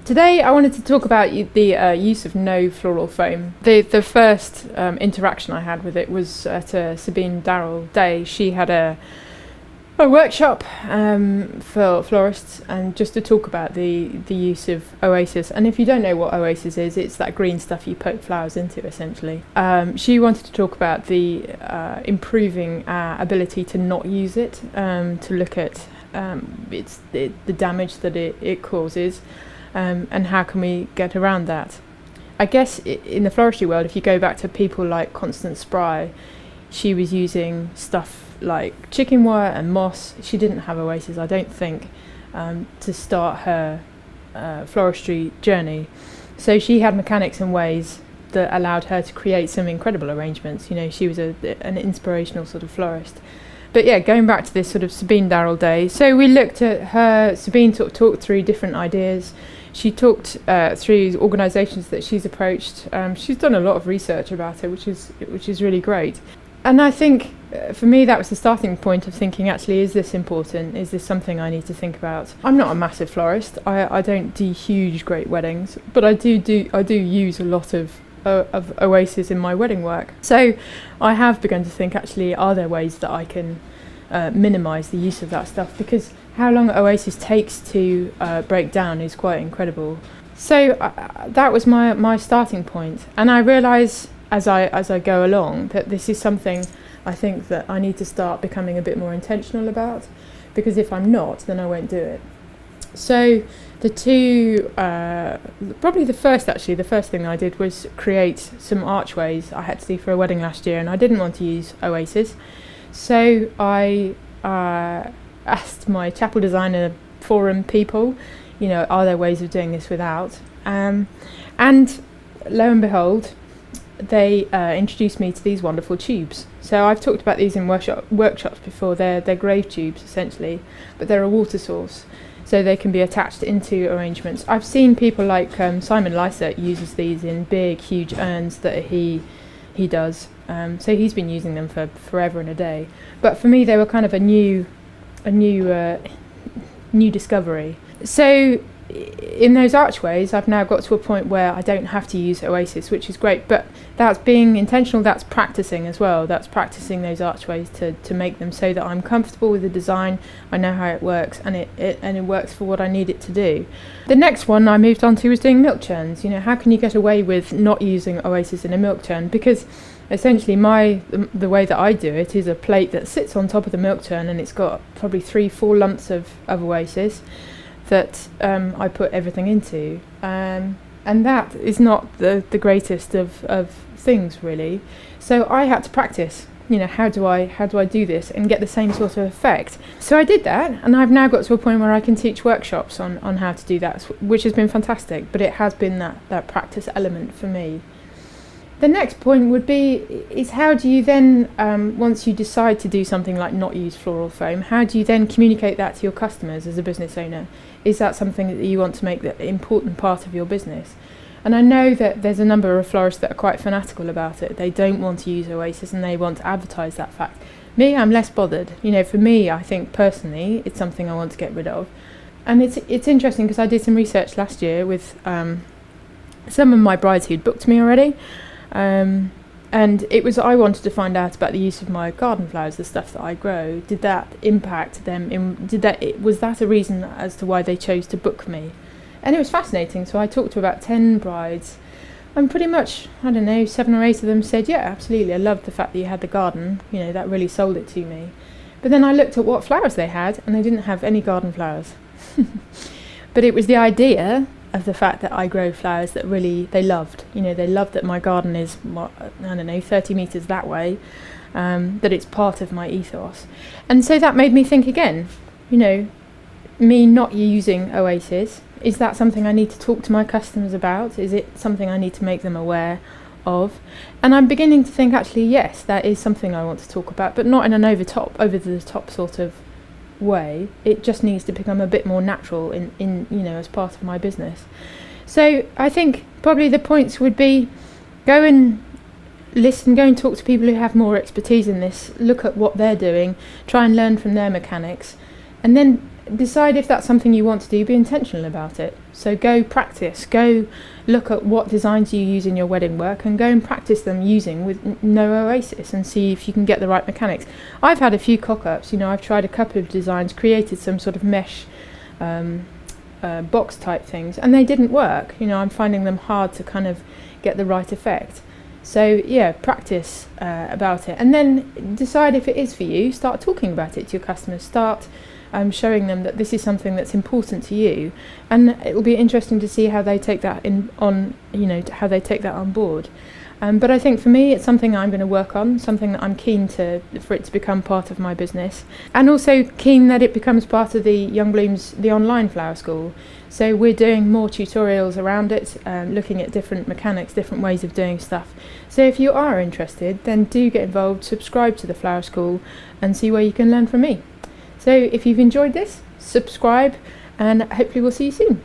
Today I wanted to talk about the use of no floral foam. The first interaction I had with it was at a Sabine Darrell day. She had a workshop for florists, and just to talk about the use of Oasis. And if you don't know what Oasis is, it's that green stuff you poke flowers into, essentially. She wanted to talk about the improving our ability to not use it, to look at the damage that it causes, and how can we get around that. I guess in the floristry world, if you go back to people like Constance Spry, she was using stuff like chicken wire and moss. She didn't have Oasis, I don't think, to start her floristry journey. So she had mechanics and ways that allowed her to create some incredible arrangements. You know, she was an inspirational sort of florist. But yeah, going back to this sort of Sabine Darrell day, so we looked at her. Sabine talked through different ideas. She talked through organisations that she's approached. She's done a lot of research about it, which is really great. And I think for me that was the starting point of thinking, actually, is this important? Is this something I need to think about? I'm not a massive florist. I don't do huge, great weddings, but I do use a lot of Oasis in my wedding work. So I have begun to think, actually, are there ways that I can minimise the use of that stuff? Because how long Oasis takes to break down is quite incredible. So that was my starting point, and I realise as I go along that this is something I think that I need to start becoming a bit more intentional about, because if I'm not, then I won't do it. So the first thing I did was create some archways I had to do for a wedding last year, and I didn't want to use Oasis. So I asked my chapel designer forum people, you know, are there ways of doing this without? And lo and behold, they introduced me to these wonderful tubes. So I've talked about these in workshops before. They're grave tubes, essentially, but they're a water source, so they can be attached into arrangements. I've seen people like Simon Lysett uses these in big, huge urns that he does. So he's been using them for forever and a day. But for me, they were kind of a new discovery. So in those archways, I've now got to a point where I don't have to use Oasis, which is great. But that's being intentional, that's practicing as well. That's practicing those archways to make them so that I'm comfortable with the design, I know how it works, and it works for what I need it to do. The next one I moved on to was doing milk churns. You know, how can you get away with not using Oasis in a milk churn? Because essentially the way that I do it is a plate that sits on top of the milk churn, and it's got probably 3-4 lumps of Oasis that I put everything into, and that is not the greatest of things, really. So I had to practice, you know, how do I do this and get the same sort of effect. So I did that, and I've now got to a point where I can teach workshops on how to do that, which has been fantastic, but it has been that practice element for me. The next point would be, is how do you then, once you decide to do something like not use floral foam, how do you then communicate that to your customers as a business owner? Is that something that you want to make the important part of your business? And I know that there's a number of florists that are quite fanatical about it. They don't want to use Oasis and they want to advertise that fact. Me, I'm less bothered. You know, for me, I think personally, it's something I want to get rid of. And it's interesting because I did some research last year with some of my brides who'd booked me already. And it was, I wanted to find out about the use of my garden flowers, the stuff that I grow. Did that impact them? Was that a reason as to why they chose to book me? And it was fascinating. So I talked to about 10 brides, and pretty much, 7 or 8 of them said, yeah, absolutely, I loved the fact that you had the garden. You know, that really sold it to me. But then I looked at what flowers they had, and they didn't have any garden flowers. But it was the idea of the fact that I grow flowers that really they loved. You know, they loved that my garden is, 30 metres that way, that it's part of my ethos. And so that made me think again, you know, me not using Oasis, is that something I need to talk to my customers about? Is it something I need to make them aware of? And I'm beginning to think, actually, yes, that is something I want to talk about, but not in an over the top sort of way. It just needs to become a bit more natural in you know, as part of my business. So I think probably the points would be, go and listen, go and talk to people who have more expertise in this, look at what they're doing, try and learn from their mechanics, and then decide if that's something you want to do. Be intentional about it. So go practice, go look at what designs you use in your wedding work and go and practice them using with no oasis and see if you can get the right mechanics. I've had a few cock-ups, I've tried a couple of designs, created some sort of mesh box type things, and they didn't work. I'm finding them hard to kind of get the right effect. So yeah, practice about it, and then decide if it is for you. Start talking about it to your customers. Start showing them that this is something that's important to you, and it will be interesting to see how they take that how they take that on board. But I think for me, it's something I'm going to work on, something that I'm keen for it to become part of my business, and also keen that it becomes part of the Young Blooms, the online flower school. So we're doing more tutorials around it, looking at different mechanics, different ways of doing stuff. So if you are interested, then do get involved, subscribe to the flower school, and see where you can learn from me. So if you've enjoyed this, subscribe, and hopefully we'll see you soon.